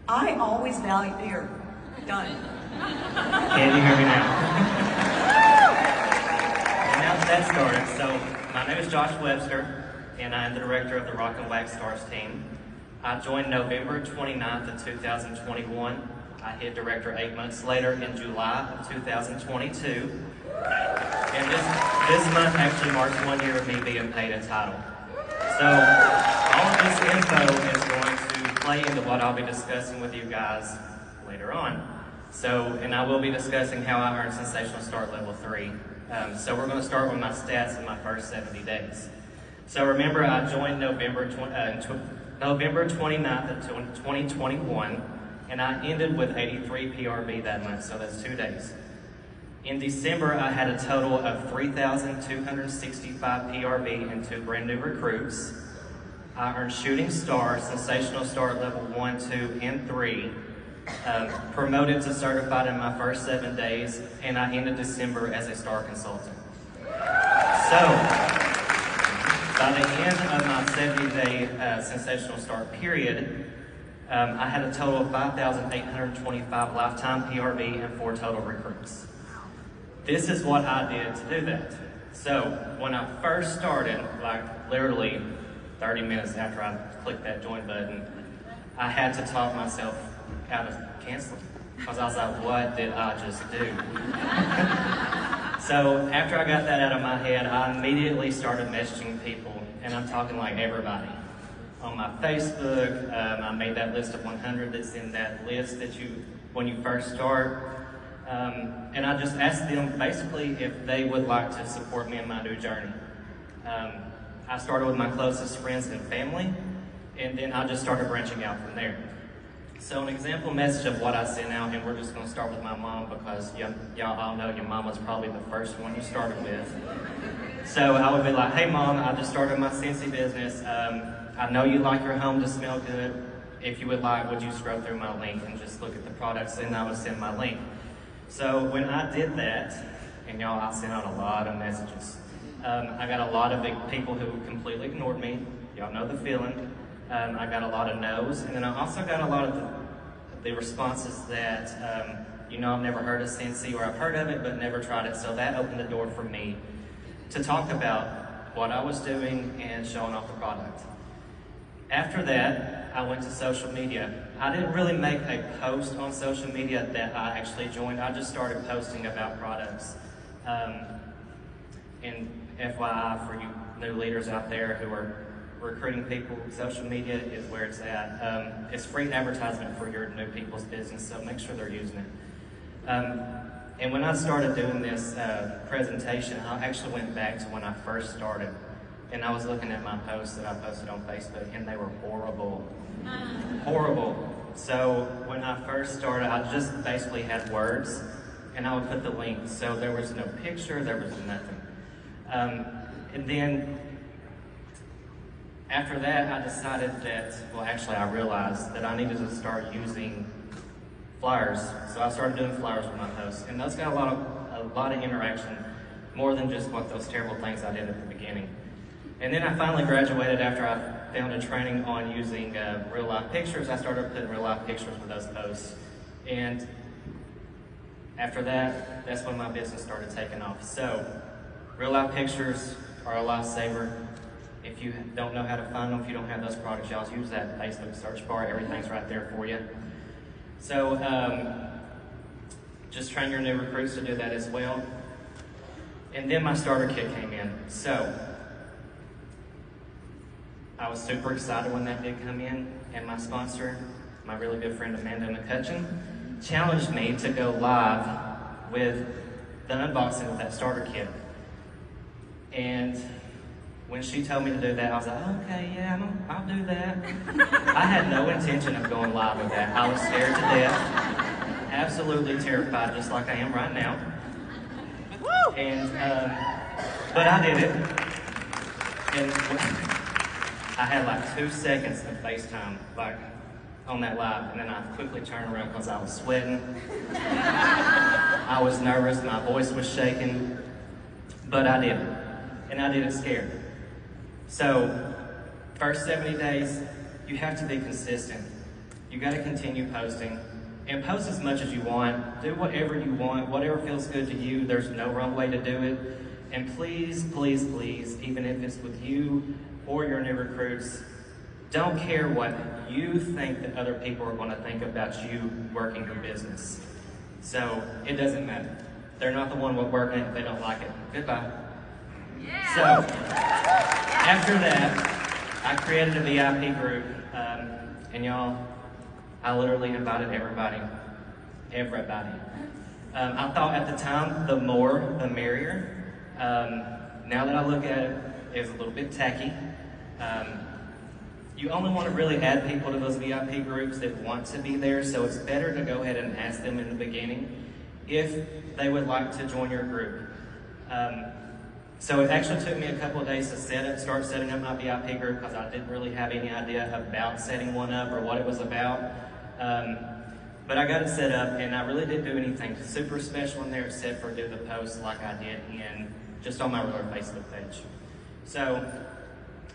I always value here. Done. Can you hear me now? And now that started. So my name is Josh Webster, and I am the director of the Rock and Wax Stars team. I joined November 29th of 2021. I hit director 8 months later in July of 2022. And this month actually marks 1 year of me being paid a title. So all of this info is going to play into what I'll be discussing with you guys later on. So, and I will be discussing how I earned Scentsational Start Level 3. So we're going to start with my stats in my first 70 days. So remember, I joined November 29th of 2021, and I ended with 83 PRB that month, so that's 2 days. In December, I had a total of 3,265 PRB and 2 brand new recruits. I earned Shooting Star, Scentsational Start Level 1, 2, and 3. Promoted to certified in my first 7 days, and I ended December as a star consultant. So, by the end of my 70-day Scentsational Start period, I had a total of 5,825 lifetime PRB and 4 total recruits. This is what I did to do that. So, when I first started, like literally 30 minutes after I clicked that join button, I had to talk myself out of canceling, because I was like, what did I just do? So after I got that out of my head, I immediately started messaging people, and I'm talking like everybody. On my Facebook, I made that list of 100 that's in that list that when you first start, and I just asked them basically if they would like to support me in my new journey. I started with my closest friends and family, and then I just started branching out from there. So an example message of what I sent out, and we're just going to start with my mom because y'all all know your mom was probably the first one you started with. So I would be like, hey mom, I just started my Scentsy business. I know you like your home to smell good. If you would like, would you scroll through my link and just look at the products, and I would send my link. So when I did that, and y'all, I sent out a lot of messages. I got a lot of big people who completely ignored me. Y'all know the feeling. I got a lot of no's, and then I also got a lot of the responses that, you know, I've never heard of Scentsy, or I've heard of it but never tried it, so that opened the door for me to talk about what I was doing and showing off the product. After that, I went to social media. I didn't really make a post on social media that I actually joined. I just started posting about products. And FYI, for you new leaders out there who are recruiting people, social media is where it's at. It's free advertisement for your new people's business, so make sure they're using it. And when I started doing this presentation, I actually went back to when I first started, and I was looking at my posts that I posted on Facebook, and they were horrible. Horrible. So when I first started, I just basically had words, and I would put the link. So there was no picture, there was nothing. And then after that, I decided that, well, actually I realized that I needed to start using flyers. So I started doing flyers with my posts, and those got a lot of interaction, more than just what those terrible things I did at the beginning. And then I finally graduated after I found a training on using real life pictures. I started putting real life pictures with those posts. And after that, that's when my business started taking off. So real life pictures are a lifesaver. If you don't know how to find them, if you don't have those products, y'all use that Facebook search bar. Everything's right there for you. So just train your new recruits to do that as well. And then my starter kit came in. So I was super excited when that did come in, and my sponsor, my really good friend Amanda McCutcheon, challenged me to go live with the unboxing of that starter kit. And when she told me to do that, I was like, okay, yeah, I'll do that. I had no intention of going live with that. I was scared to death, absolutely terrified, just like I am right now. And, but I did it. And I had like 2 seconds of FaceTime, like on that live, and then I quickly turned around because I was sweating. I was nervous, my voice was shaking, but I did it. And I did it scared. So, first 70 days, you have to be consistent. You got to continue posting. And post as much as you want. Do whatever you want, whatever feels good to you. There's no wrong way to do it. And please, please, please, even if it's with you or your new recruits, don't care what you think that other people are going to think about you working your business. So it doesn't matter. They're not the one working it if they don't like it. Goodbye. Yeah. So after that, I created a VIP group, and y'all, I literally invited everybody. Everybody. I thought at the time, the more, the merrier. Now that I look at it, it's a little bit tacky. You only want to really add people to those VIP groups that want to be there, so it's better to go ahead and ask them in the beginning if they would like to join your group. So it actually took me a couple of days to start setting up my VIP group because I didn't really have any idea about setting one up or what it was about. But I got it set up, and I really didn't do anything super special in there except for do the posts like I did just on my regular Facebook page. So,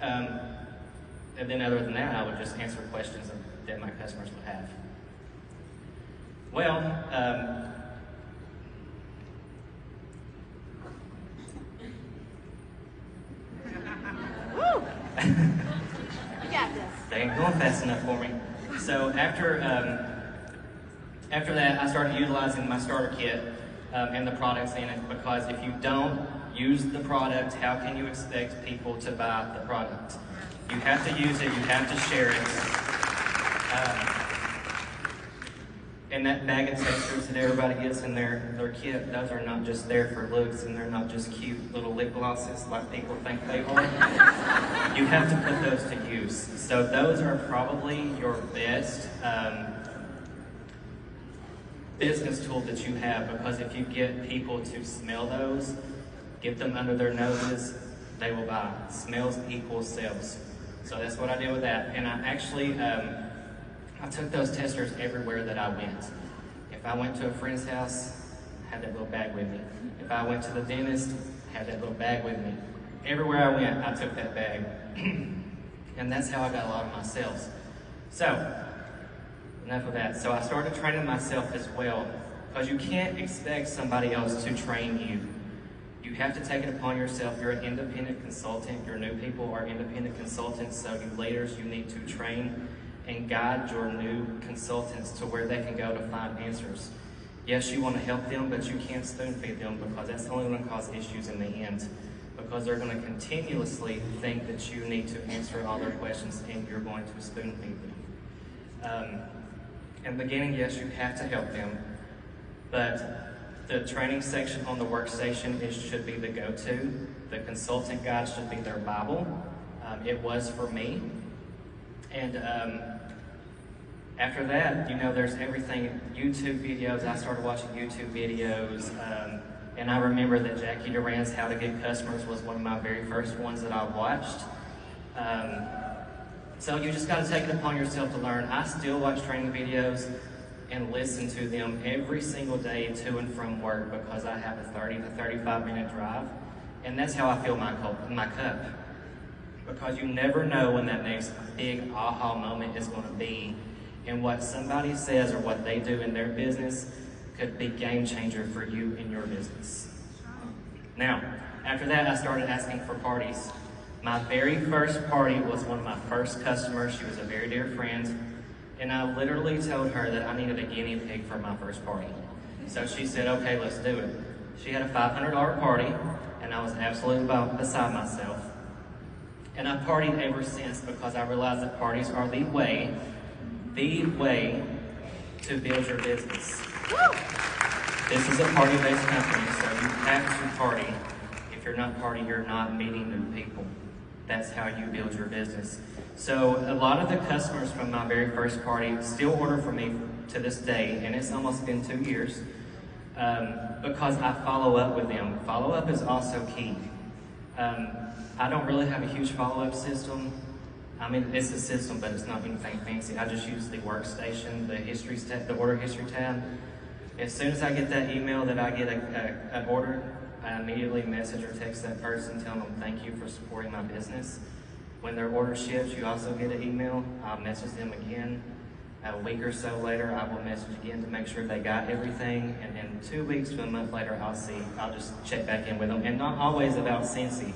and then other than that, I would just answer questions that my customers would have. Well, You got this. They ain't going fast enough for me. So after that, I started utilizing my starter kit and the products in it, because if you don't use the product, how can you expect people to buy the product? You have to use it, you have to share it. And that bag of textures that everybody gets in their kit, those are not just there for looks, and they're not just cute little lip glosses like people think they are. You have to put those to use. So those are probably your best business tool that you have, because if you get people to smell those, get them under their noses, they will buy. Smells equals sales. So that's what I did with that. And I actually, I took those testers everywhere that I went. If I went to a friend's house, I had that little bag with me. If I went to the dentist, I had that little bag with me. Everywhere I went, I took that bag. And that's how I got a lot of my sales. So, enough of that. So I started training myself as well, because you can't expect somebody else to train you. You have to take it upon yourself. You're an independent consultant. Your new people are independent consultants, so you leaders, you need to train and guide your new consultants to where they can go to find answers. Yes, you want to help them, but you can't spoon feed them, because that's only going to cause issues in the end, because they're going to continuously think that you need to answer all their questions and you're going to spoon feed them. In the beginning, yes, you have to help them, but the training section on the workstation should be the go-to. The consultant guide should be their Bible. It was for me. And after that, you know, there's everything, YouTube videos. I started watching YouTube videos. And I remember that Jackie Duran's How to Get Customers was one of my very first ones that I watched. So you just got to take it upon yourself to learn. I still watch training videos and listen to them every single day to and from work, because I have a 30 to 35 minute drive. And that's how I fill my cup. Because you never know when that next big aha moment is going to be. And what somebody says or what they do in their business could be game changer for you in your business. Now, after that, I started asking for parties. My very first party was one of my first customers. She was a very dear friend. And I literally told her that I needed a guinea pig for my first party. So she said, okay, let's do it. She had a $500 party, and I was absolutely beside myself. And I've partied ever since, because I realized that parties are the way to build your business. Woo! This is a party-based company, so you have to party. If you're not partying, you're not meeting new people. That's how you build your business. So a lot of the customers from my very first party still order from me to this day, and it's almost been 2 years, because I follow up with them. Follow-up is also key. I don't really have a huge follow-up system. I mean, it's a system, but it's not anything fancy. I just use the workstation, the order history tab. As soon as I get that email that I get an order, I immediately message or text that person, telling them thank you for supporting my business. When their order ships, you also get an email. I'll message them again. A week or so later, I will message again to make sure they got everything, and then 2 weeks to a month later, I'll just check back in with them, and not always about Scentsy.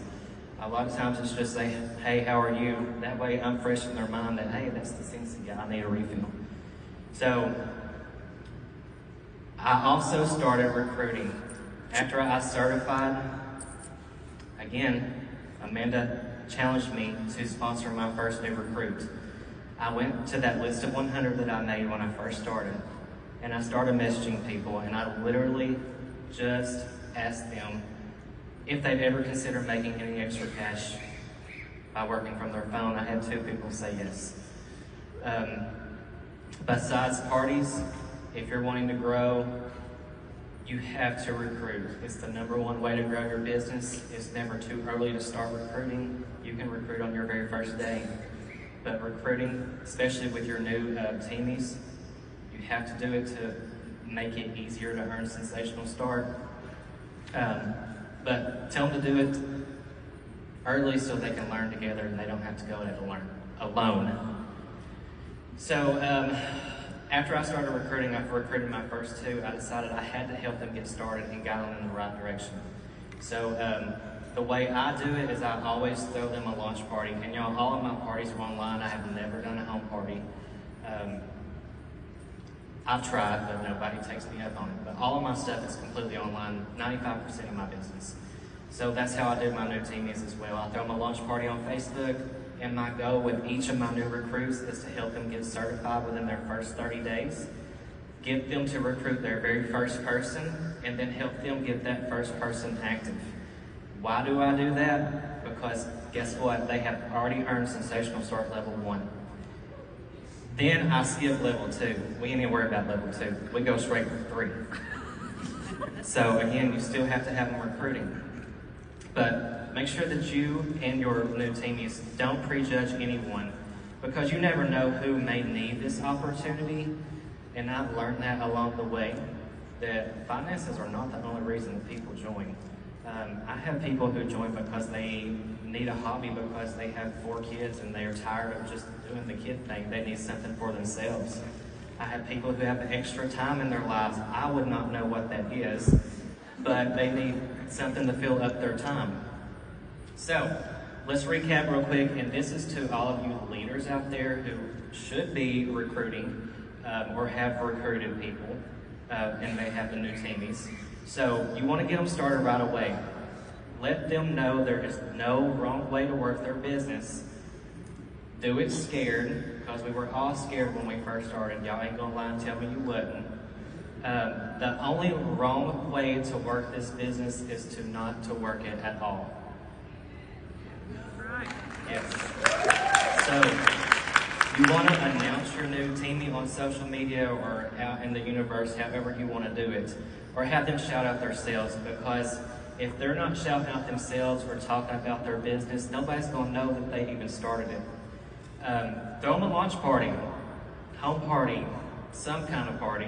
A lot of times it's just say, hey, how are you? That way I'm fresh in their mind that, hey, that's the Scentsy guy, I need a refill. So, I also started recruiting. After I certified, again, Amanda challenged me to sponsor my first new recruit. I went to that list of 100 that I made when I first started, and I started messaging people, and I literally just asked them if they'd ever consider making any extra cash by working from their phone. I had 2 people say yes. Besides parties, if you're wanting to grow, you have to recruit. It's the #1 way to grow your business. It's never too early to start recruiting. You can recruit on your very first day. But recruiting, especially with your new teamies, you have to do it to make it easier to earn Scentsational start. But tell them to do it early so they can learn together and they don't have to go at it alone. So after I started recruiting, I've recruited my first 2, I decided I had to help them get started and guide them in the right direction. So the way I do it is I always throw them a launch party. And y'all, all of my parties are online. I have never done a home party. I've tried, but nobody takes me up on it. But all of my stuff is completely online, 95% of my business. So that's how I do my new teamies as well. I throw them a launch party on Facebook, and my goal with each of my new recruits is to help them get certified within their first 30 days, get them to recruit their very first person, and then help them get that first person active. Why do I do that? Because guess what? They have already earned Scentsational Start level 1. Then I skip level 2. We ain't even worry about level 2. We go straight to 3. So again, you still have to have them recruiting. But make sure that you and your new teamies don't prejudge anyone, because you never know who may need this opportunity. And I've learned that along the way, that finances are not the only reason that people join. I have people who join because they need a hobby, because they have 4 kids and they're tired of just doing the kid thing. They need something for themselves. I have people who have extra time in their lives. I would not know what that is, but they need something to fill up their time. So, let's recap real quick, and this is to all of you leaders out there who should be recruiting or have recruited people and they have the new teamies. So, you want to get them started right away. Let them know there is no wrong way to work their business. Do it scared, because we were all scared when we first started. Y'all ain't gonna lie and tell me you wasn't. The only wrong way to work this business is to not to work it at all. Yes. So, you want to announce your new teamie on social media or out in the universe, however you want to do it. Or have them shout out themselves, because if they're not shouting out themselves or talking about their business, nobody's going to know that they even started it. Throw them a launch party, home party, some kind of party.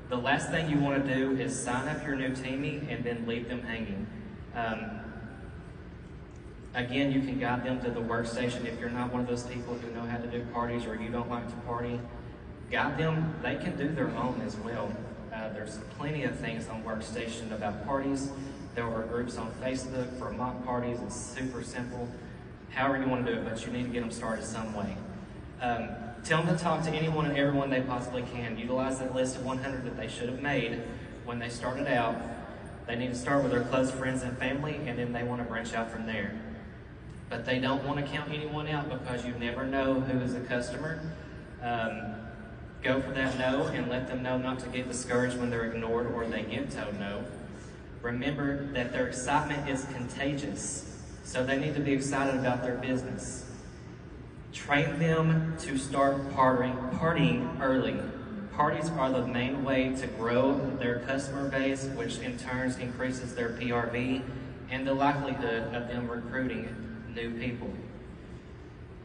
The last thing you want to do is sign up your new teamie and then leave them hanging. Again, you can guide them to the workstation. If you're not one of those people who know how to do parties, or you don't like to party, guide them. They can do their own as well. There's plenty of things on Workstation about parties. There are groups on Facebook for mock parties. It's super simple. However you want to do it, but you need to get them started some way. Tell them to talk to anyone and everyone they possibly can. Utilize that list of 100 that they should have made when they started out. They need to start with their close friends and family, and then they want to branch out from there. But they don't want to count anyone out, because you never know who is a customer. Go for that no, and let them know not to get discouraged when they're ignored or they get told no. Remember that their excitement is contagious, so they need to be excited about their business. Train them to start partying early. Parties are the main way to grow their customer base, which in turn increases their PRV and the likelihood of them recruiting new people.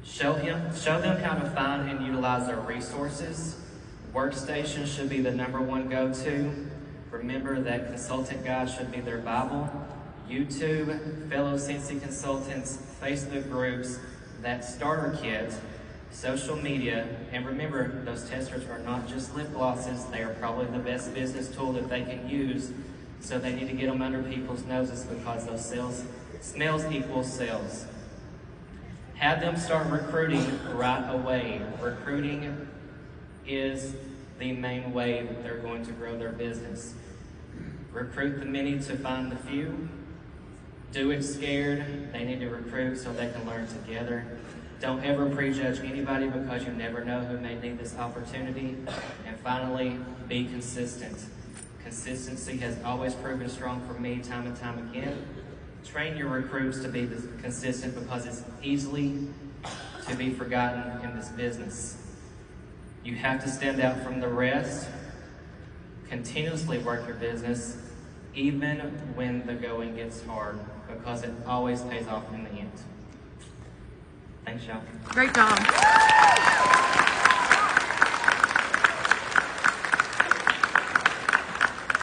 Show them how to find and utilize their resources. Workstation should be the #1 go-to. Remember that consultant guide should be their Bible. YouTube, fellow Scentsy consultants, Facebook groups, that starter kit, social media, and remember, those testers are not just lip glosses. They are probably the best business tool that they can use. So they need to get them under people's noses because those smells equal sales. Have them start recruiting right away. Recruiting is the main way that they're going to grow their business. Recruit the many to find the few. Do it scared. They need to recruit so they can learn together. Don't ever prejudge anybody because you never know who may need this opportunity. And finally, be consistent. Consistency has always proven strong for me time and time again. Train your recruits to be consistent because it's easily to be forgotten in this business. You have to stand out from the rest. Continuously work your business, even when the going gets hard, because it always pays off in the end. Thanks, y'all. Great job.